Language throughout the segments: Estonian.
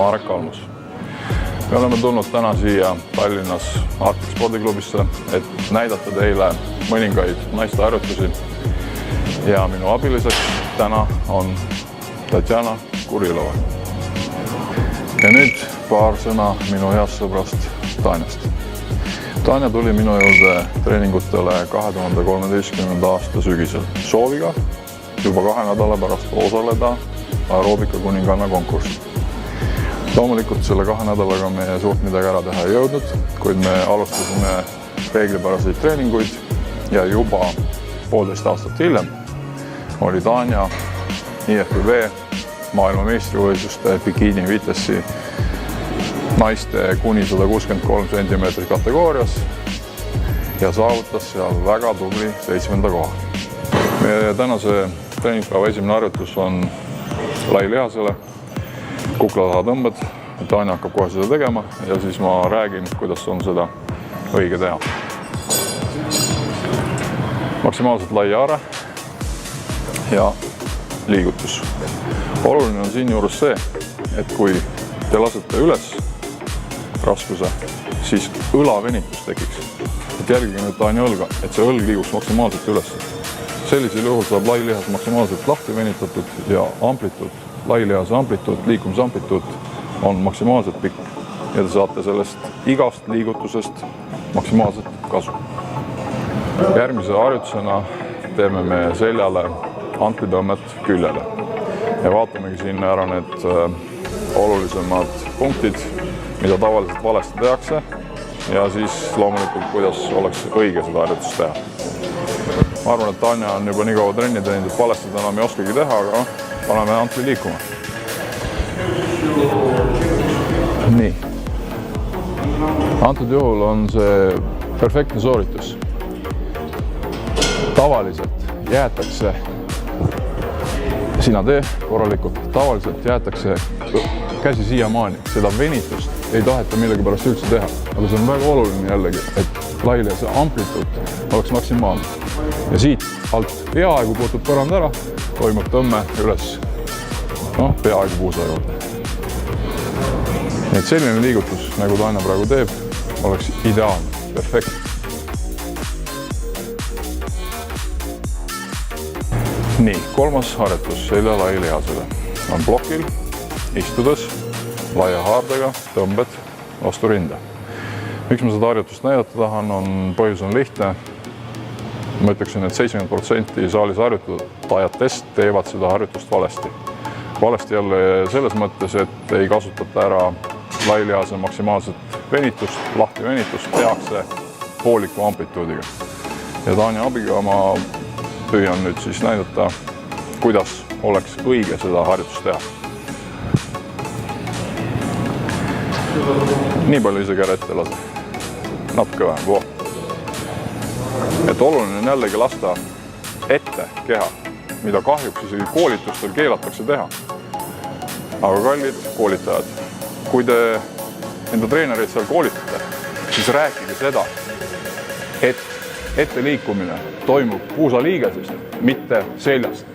Marek Kalmus. Me oleme tulnud täna siia Tallinnas Arctic spordiklubisse, et näidata teile mõningaid naiste harjutusi. Ja minu abiliseks täna on Tatjana Kurilova. Ja nüüd paar sõna minu heast sõbrast Tanjast. Tanja tuli minu juurde treeningutele 2013. aasta sügisel sooviga juba 2 nädala pärast osaleda aeroobika kuninganna konkursil. Loomulikult selle 2 nädalaga me suurt midagi ära teha ei jõudnud, kuid me alustasime reeglipäraseid treeninguid ja juba 1,5 aastat hiljem oli Tanja IFBB maailmameistrivõistluste bikiini vitessi naiste kuni 163 cm kategoorias ja saavutas seal väga tubli 7. koha. Meie tänase treeningpäeva esimene harjutus on lai lihasele, kuklataha tõmbed. Tanja hakkab kohe seda tegema ja siis ma räägin, kuidas on seda õige teha. Maksimaalselt lai haare ja liigutus. Oluline on siin juures see, et kui te lasete üles raskuse, siis õlavenitus tekiks. Et jälgige nüüd Tanja õlga, et see õlg liiguks maksimaalselt üles. Sellisel juhul saab lai lihas maksimaalselt lahti venitatud ja amplituud, lai lihase amplituud, liikumisamplituud on maksimaalselt pikk. Ja te saate sellest igast liigutusest maksimaalselt kasu. Järgmise harjutusena teeme me seljale antlitõmmet küljele. Ja vaatamegi siin ära need olulisemad punktid, mida tavaliselt valesti tehakse ja siis loomulikult, kuidas oleks õige seda harjutust teha. Ma arvan, et Tanja on juba nii kaua trenni teinud, et valesti enam ei oskagi teha, aga paneme antli liikuma. Nii. Antud juhul on see perfektne sooritus. Tavaliselt jäetakse, sina tee korralikult, tavaliselt jäetakse käsi siiamaani, seda venitust ei taheta millegi pärast üldse teha, aga see on väga oluline jällegi, et lai lihase amplituud oleks maksimaalne. Ja siit alt peaaegu puutub põrand ära, toimub tõmme üles peaaegu puusa juurde. Et selline liigutus, nagu Tanja praegu teeb, oleks ideaalne, perfekt. Nii, 3. harjutus selja lai lihasele on blokil, istudes, laia haardega, tõmbed vastu rinda. Miks ma seda harjutust näidata tahan, põhjus on lihtne. Ma ütleksin, et 70% saalis harjutajatest teevad seda harjutust valesti. Valesti jälle selles mõttes, et ei kasutata ära lai lihase maksimaalset venitust, lahti venitust tehakse pooliku amplituudiga. Ja Tanja abiga ma püüan nüüd siis näidata, kuidas oleks õige seda harjutust teha. Nii palju isegi ära ette lase. Natuke vähem. Et oluline on jällegi lasta ette keha, mida kahjuks isegi koolitustel keelatakse teha. Aga kallid koolitajad, kui te enda treenereid seal koolitate, siis rääkige seda, et ette liikumine toimub puusaliigesest, mitte seljast.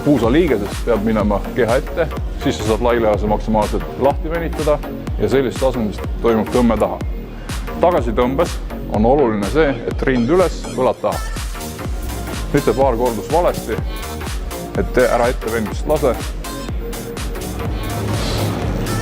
Puusaliigesest peab minema keha ette, siis sa saad lai lihase maksimaalselt lahti venitada ja sellist asendist toimub tõmme taha. Tagasi tõmbes on oluline see, et rind üles, õlad taha. Nüüd te paar kordust valesti, et ära ette venitust lase.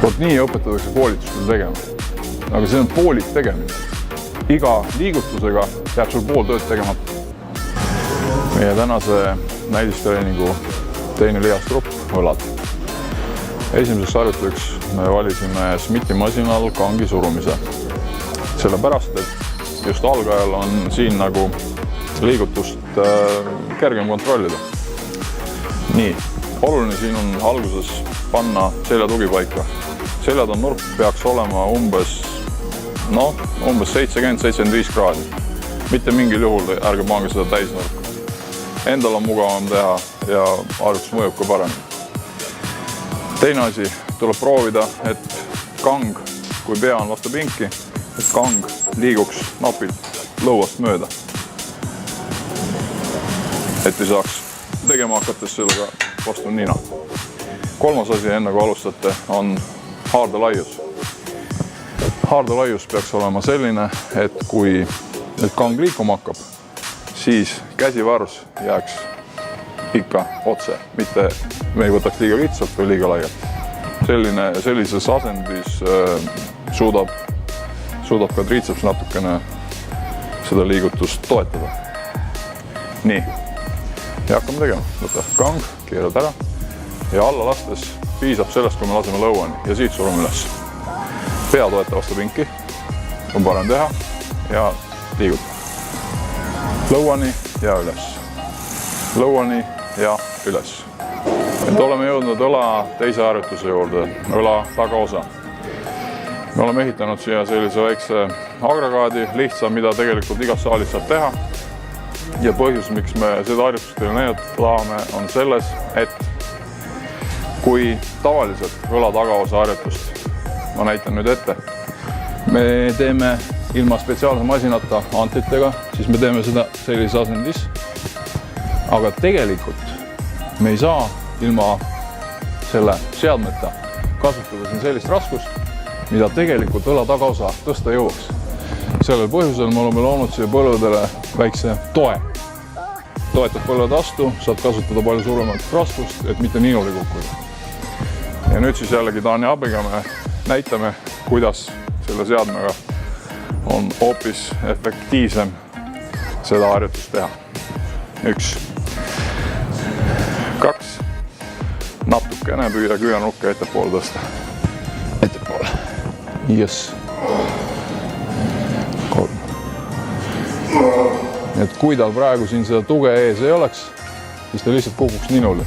Vot nii õpetatakse koolitustel tegema. Aga see on poolik tegemine. Iga liigutusega jääb sul pool tööd tegemata. Meie tänase näidistreeningu teine lihastrupp, õlad. Esimeseks harjutuseks me valisime Smithi masinal kangi surumise. Sellepärast, et just algajal on siin nagu liigutust kergem kontrollida. Nii, oluline siin on alguses panna selja tugipaika. Seljad on nurk peaks olema umbes 70-75 kraadi. Mitte mingil juhul ärge pange seda täisnurka. Endal on mugavam teha ja harjutus mõjub ka parem. Teine asi, tuleb proovida, et kang, kui pea on vastu pinki, et kang liiguks napilt lõuast mööda. Et ei saaks tegema hakates sellega vastu nina. Kolmas asi, enne kui alustate, on haardelaius. Haardelaius peaks olema selline, et kui kang liikuma hakkab, siis käsivarus jääks ikka otse, mitte me ei võtaks liiga kitsalt või liiga laialt. Sellises asendis suudab ka triitseps natukene seda liigutust toetada. Nii, ja hakkame tegema. Võta kang, keerad ära ja alla lastes piisab sellest, kui me laseme lõuani ja siit surume üles. Pea toeta vastu pinki, on parem teha ja liiguta. Lõuani ja üles. Lõuani ja üles. Et oleme jõudnud õla teise harjutuse juurde, õla tagaosa. Me oleme ehitanud siia sellise väikse agregaadi, lihtsa, mida tegelikult igas saalis saab teha. Ja põhjus, miks me seda harjutust teile näidata tahame, on selles, et kui tavaliselt õla tagaosa harjutust, ma näitan nüüd ette, me teeme ilma spetsiaalse masinata antlitega, siis me teeme seda sellises asendis. Aga tegelikult me ei saa ilma selle seadmeta kasutada siin sellist raskust, mida tegelikult õla tagaosa tõsta jõuaks. Sellel põhjusel me oleme loonud siia põlvedele väikse toe. Toetad põlved vastu, saad kasutada palju suuremat raskust, et mitte niinuli kukkuda. Ja nüüd siis jällegi Taani abiga me näitame, kuidas selle seadmega on hoopis efektiivsem seda harjutust teha. 1, 2, natukene püüa küünarnukke ettepoole tõsta. Ettepoole. Yes. 3. Et kui tal praegu siin seda tuge ees ei oleks, siis ta lihtsalt kukuks ninuli.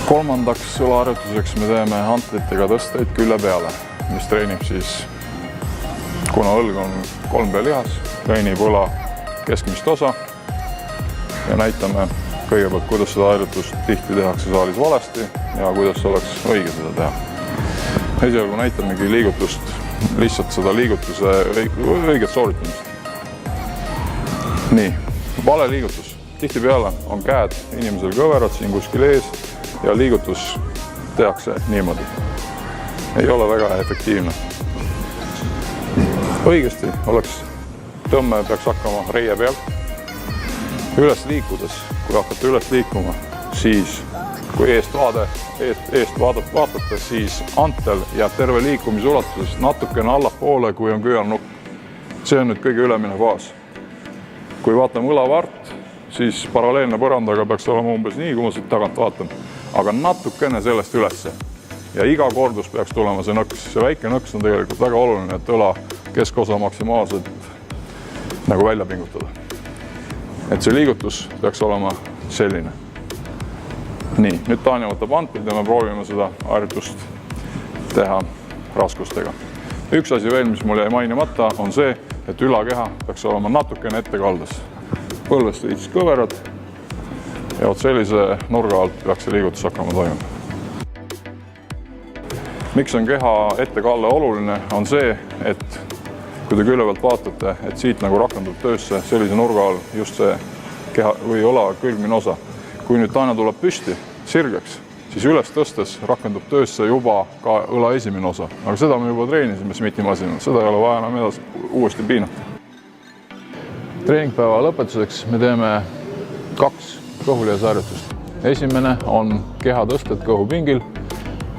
Kolmandaks õlaharjutuseks me teeme antlitega tõsteid külje peale, mis treenib siis, kuna õlg on 3B-lihas, treenib õla keskmist osa ja näitame kõigepealt, kuidas seda harjutust tihti tehakse saalis valesti ja kuidas oleks õige seda teha. Esialgu näitamegi liigutust, lihtsalt seda liigutuse õiget sooritamist. Nii, vale liigutus. Tihtipeale on käed inimesel kõverad siin kuskil ees ja liigutus tehakse niimoodi. Ei ole väga efektiivne. Õigesti oleks tõmme peaks hakkama reie pealt. Üles liikudes, kui hakkate üles liikuma, siis kui eest vaatate, siis antel jääb terve liikumisulatuses natukene allapoole, kui on küünarnukk. See on nüüd kõige ülemine faas. Kui vaatame õlavart, siis paralleelne põrandaga peaks olema umbes nii, kui ma siit tagant vaatan, aga natukene sellest ülesse. Ja iga kordus peaks tulema see nõks. See väike nõks on tegelikult väga oluline, et õla keskosa maksimaalselt nagu välja pingutada. Et see liigutus peaks olema selline. Nii, nüüd Taani võtab antlid ja me proovime seda harjutust teha raskustega. Üks asi veel, mis mul jäi mainimata, on see, et ülakeha peaks olema natukene ettekaldes. Põlvest viitsis kõverad ja sellise nurga alt peaks see liigutus hakkama toimuma. Miks on keha ettekalle oluline, on see, et kui te külje pealt vaatate, et siit nagu rakendub töösse sellise nurga all just see keha või õla külgmine osa. Kui nüüd Taani tuleb püsti, sirgeks, siis üles tõstes rakendub töösse juba ka õla esimene osa. Aga seda me juba treenisime Smithi masinal, seda ei ole vaja enam edasi uuesti piinata. Treeningpäeva lõpetuseks me teeme 2 kõhulihasharjutust. Esimene on keha tõsted kõhupingil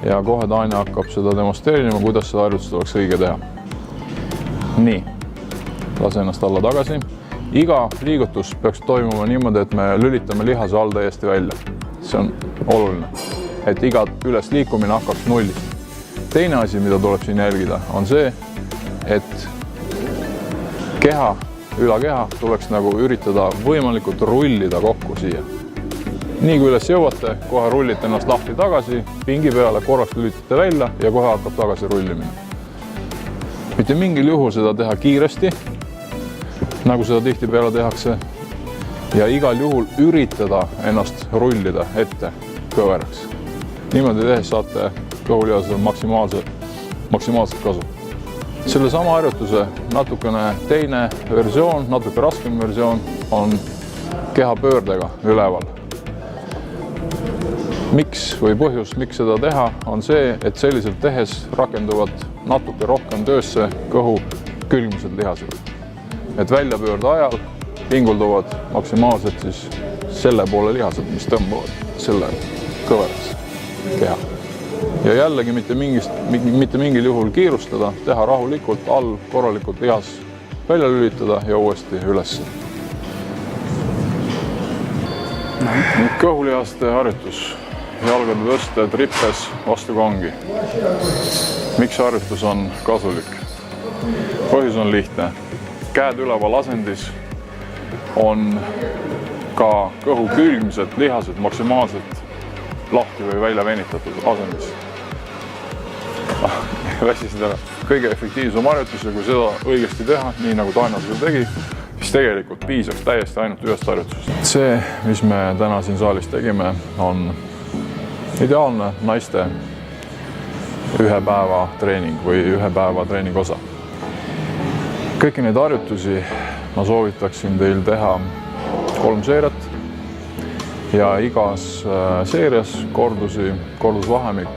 ja kohe Taani hakkab seda demonstreerima, kuidas seda harjutust oleks õige teha. Nii, lase ennast alla tagasi. Iga liigutus peaks toimuma niimoodi, et me lülitame lihase all täiesti välja. See on oluline, et iga üles liikumine hakkaks nullist. Teine asi, mida tuleb siin jälgida, on see, et ülakeha tuleks nagu üritada võimalikult rullida kokku siia. Nii kui üles jõuate, kohe rullite ennast lahti tagasi, pingi peale, korraks lülitate välja ja kohe hakkab tagasi rullimine. Mitte mingil juhul seda teha kiiresti, nagu seda tihtipeale tehakse, ja igal juhul üritada ennast rullida ette kõveraks. Niimoodi tehes saate kõhulihasel maksimaalselt kasu. Selle sama harjutuse natukene teine versioon, natuke raskem versioon on keha pöördega üleval. Miks või põhjus, miks seda teha, on see, et selliselt tehes rakenduvad natuke rohkem töösse kõhu külgmised lihased. Et väljapöörde ajal pingulduvad maksimaalselt siis selle poole lihased, mis tõmbavad selle kõveraks keha. Ja jällegi mitte mingil juhul kiirustada, teha rahulikult, all korralikult lihas välja lülitada ja uuesti üles. Kõhulihaste harjutus. Jalgade tõsted rippes vastu kangi. Miks harjutus on kasulik? Põhjus on lihtne. Käed üleval asendis on ka kõhu külgmised lihased maksimaalselt lahti või välja venitatud asendis. Väsisid ära. Kõige efektiivsem harjutus ja kui seda õigesti teha, nii nagu Taina seda tegi, siis tegelikult piisaks täiesti ainult ühest harjutusest. See, mis me täna siin saalis tegime, on ideaalne naiste ühe päeva treening või ühe päeva treeningu osa. Kõiki neid harjutusi ma soovitaksin teil teha 3 seeriat ja igas seerias kordusvahemik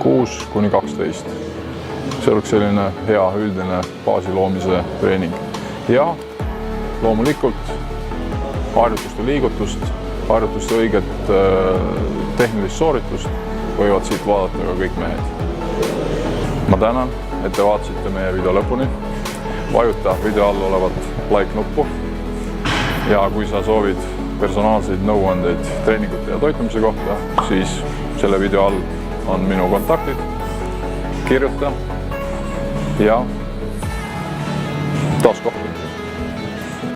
6–12. See oleks selline hea üldine baasi loomise treening. Ja loomulikult harjutuste liigutust, harjutuste õiget tehnilist sooritust võivad siit vaadata ka kõik mehed. Ma tänan, et te vaatasite meie video lõpuni. Vajuta video all olevat like-nuppu. Ja kui sa soovid personaalseid nõuandeid treeningute ja toitumise kohta, siis selle video all on minu kontaktid. Kirjuta ja taas kohtume.